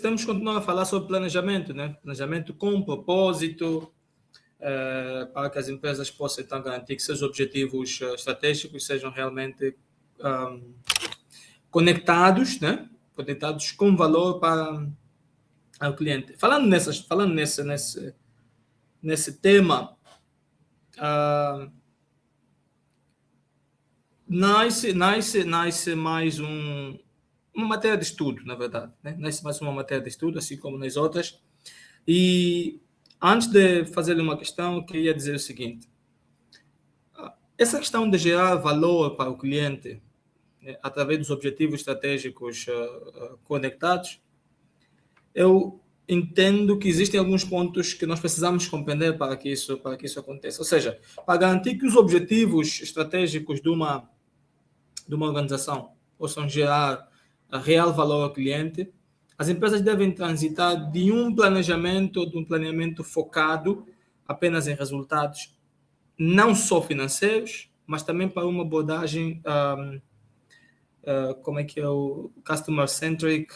temos que continuar a falar sobre planejamento, né? Planejamento com propósito, para que as empresas possam então garantir que seus objetivos estratégicos sejam realmente conectados, né? Conectados com valor para o cliente. Falando nesse tema, nasce mais uma matéria de estudo, na verdade, né? Nasce mais uma matéria de estudo, assim como nas outras. E antes de fazer uma questão, eu queria dizer o seguinte: essa questão de gerar valor para o cliente, né, através dos objetivos estratégicos conectados, eu entendo que existem alguns pontos que nós precisamos compreender para que isso aconteça. Ou seja, para garantir que os objetivos estratégicos de uma organização possam gerar real valor ao cliente, as empresas devem transitar de um planeamento focado apenas em resultados, não só financeiros, mas também para uma abordagem, como é que é o customer centric,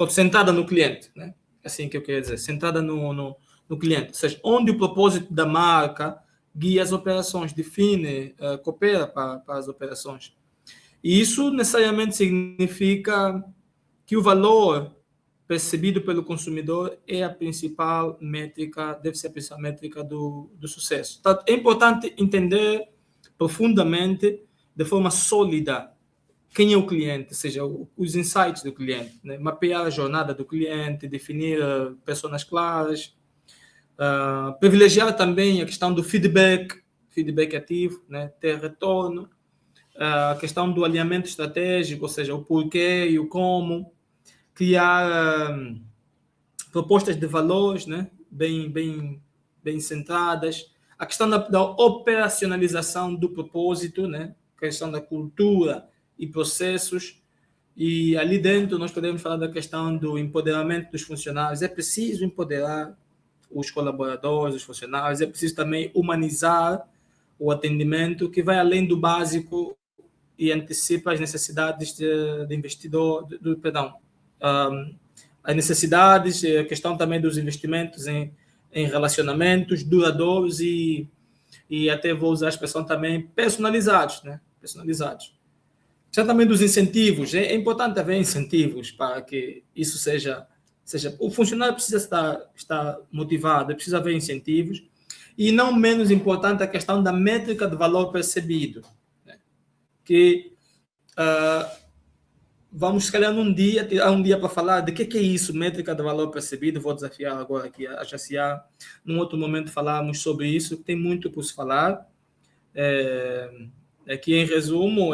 centrada no cliente, né? Assim que eu queria dizer, centrada no cliente, ou seja, onde o propósito da marca guia as operações, define, coopera para as operações. E isso necessariamente significa que o valor percebido pelo consumidor é a principal métrica, deve ser a principal métrica do sucesso. Então, é importante entender profundamente, de forma sólida, quem é o cliente, ou seja, os insights do cliente, né? Mapear a jornada do cliente, definir pessoas claras, privilegiar também a questão do feedback ativo, né? Ter retorno, a questão do alinhamento estratégico, ou seja, o porquê e o como, criar propostas de valores, né? bem centradas, a questão da operacionalização do propósito, né? A questão da cultura e processos, e ali dentro nós podemos falar da questão do empoderamento dos funcionários. É preciso empoderar os colaboradores, os funcionários, é preciso também humanizar o atendimento, que vai além do básico e antecipa as necessidades de investidor, as necessidades, a questão também dos investimentos em relacionamentos duradouros e até vou usar a expressão também personalizados, né? Personalizados. Já também dos incentivos, é importante haver incentivos para que isso seja o funcionário precisa estar motivado, precisa haver incentivos, e não menos importante a questão da métrica de valor percebido, né? Que vamos, se calhar, tirar um dia para falar de que é isso, métrica de valor percebido. Vou desafiar agora aqui a Jaciá. Num outro momento falarmos sobre isso, tem muito por se falar. Aqui, em resumo,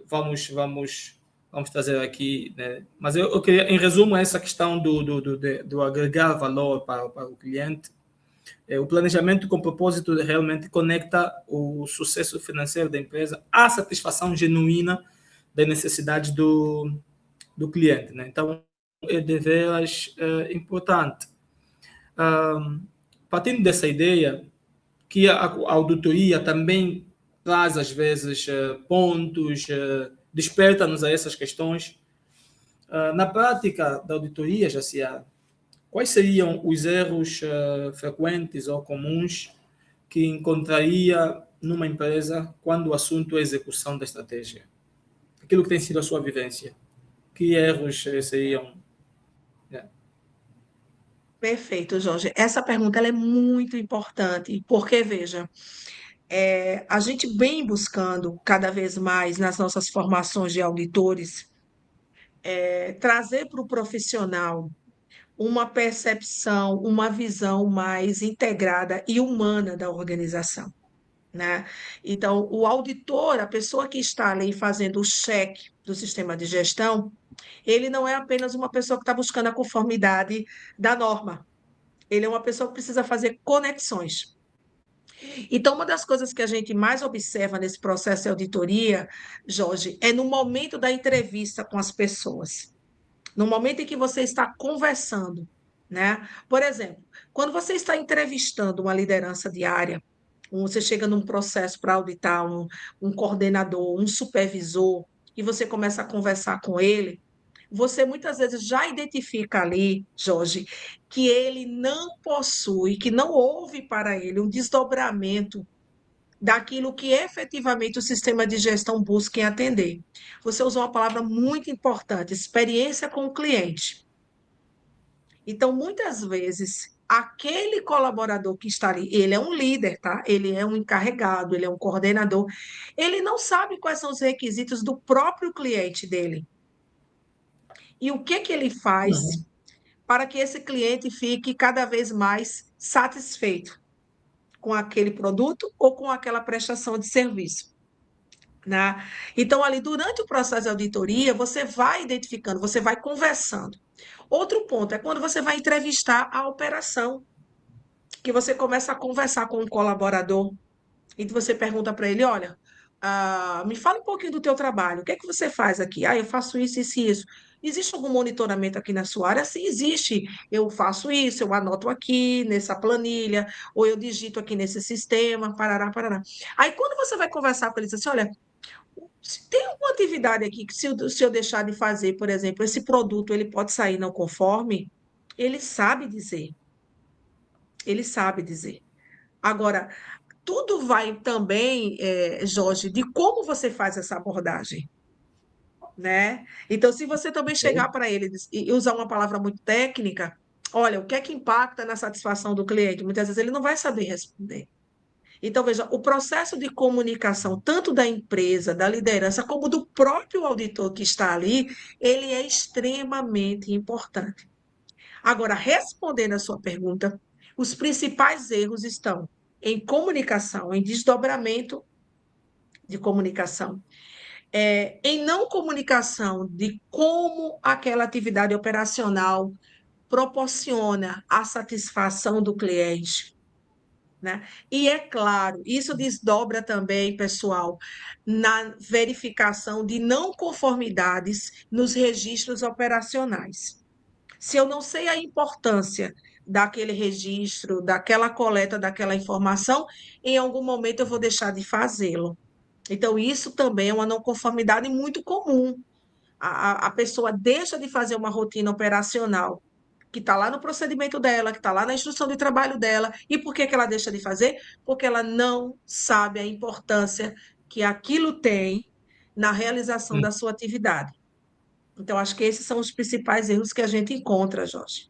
vamos trazer aqui, né? Mas eu queria, em resumo, essa questão do agregar valor para o cliente. O planejamento com propósito realmente conecta o sucesso financeiro da empresa à satisfação genuína das necessidades do cliente, né? Então, é deveras importante. Partindo dessa ideia, que a auditoria também traz, às vezes, pontos, desperta-nos a essas questões. Na prática da auditoria, Jaciá, quais seriam os erros frequentes ou comuns que encontraria numa empresa quando o assunto é a execução da estratégia? Aquilo que tem sido a sua vivência. Que erros seriam? Perfeito, Jorge. Essa pergunta ela é muito importante, porque, veja, a gente vem buscando cada vez mais nas nossas formações de auditores, trazer para o profissional uma percepção, uma visão mais integrada e humana da organização, né? Então, o auditor, a pessoa que está ali fazendo o cheque do sistema de gestão, ele não é apenas uma pessoa que está buscando a conformidade da norma, ele é uma pessoa que precisa fazer conexões. Então, uma das coisas que a gente mais observa nesse processo de auditoria, Jorge, é no momento da entrevista com as pessoas, no momento em que você está conversando, né? Por exemplo, quando você está entrevistando uma liderança diária, você chega num processo para auditar um coordenador, um supervisor, e você começa a conversar com ele, você muitas vezes já identifica ali, Jorge, que ele não possui, que não houve para ele um desdobramento daquilo que efetivamente o sistema de gestão busca em atender. Você usou uma palavra muito importante, experiência com o cliente. Então, muitas vezes, aquele colaborador que está ali, ele é um líder, tá? Ele é um encarregado, ele é um coordenador, ele não sabe quais são os requisitos do próprio cliente dele. E o que que ele faz Uhum. para que esse cliente fique cada vez mais satisfeito com aquele produto ou com aquela prestação de serviço, né? Então, ali, durante o processo de auditoria, você vai identificando, você vai conversando. Outro ponto é quando você vai entrevistar a operação, que você começa a conversar com um colaborador e você pergunta para ele, olha, me fala um pouquinho do teu trabalho, o que é que você faz aqui? Eu faço isso, isso e isso. Existe algum monitoramento aqui na sua área? Sim, existe. Eu faço isso, eu anoto aqui nessa planilha, ou eu digito aqui nesse sistema, parará, parará. Aí, quando você vai conversar com ele, diz assim, olha, se tem alguma atividade aqui que se eu deixar de fazer, por exemplo, esse produto ele pode sair não conforme, ele sabe dizer, ele sabe dizer. Agora, tudo vai também, Jorge, de como você faz essa abordagem, né? Então, se você também chegar Ok. para ele e usar uma palavra muito técnica, olha, o que é que impacta na satisfação do cliente? Muitas vezes ele não vai saber responder. Então, veja, o processo de comunicação, tanto da empresa, da liderança, como do próprio auditor que está ali, ele é extremamente importante. Agora, respondendo a sua pergunta, os principais erros estão em comunicação, em desdobramento de comunicação, em não comunicação de como aquela atividade operacional proporciona a satisfação do cliente, né? E é claro, isso desdobra também, pessoal, na verificação de não conformidades nos registros operacionais. Se eu não sei a importância daquele registro, daquela coleta, daquela informação, em algum momento eu vou deixar de fazê-lo. Então, isso também é uma não conformidade muito comum. A pessoa deixa de fazer uma rotina operacional que está lá no procedimento dela, que está lá na instrução de trabalho dela. E por que que ela deixa de fazer? Porque ela não sabe a importância que aquilo tem na realização Hum. da sua atividade. Então, acho que esses são os principais erros que a gente encontra, Jorge.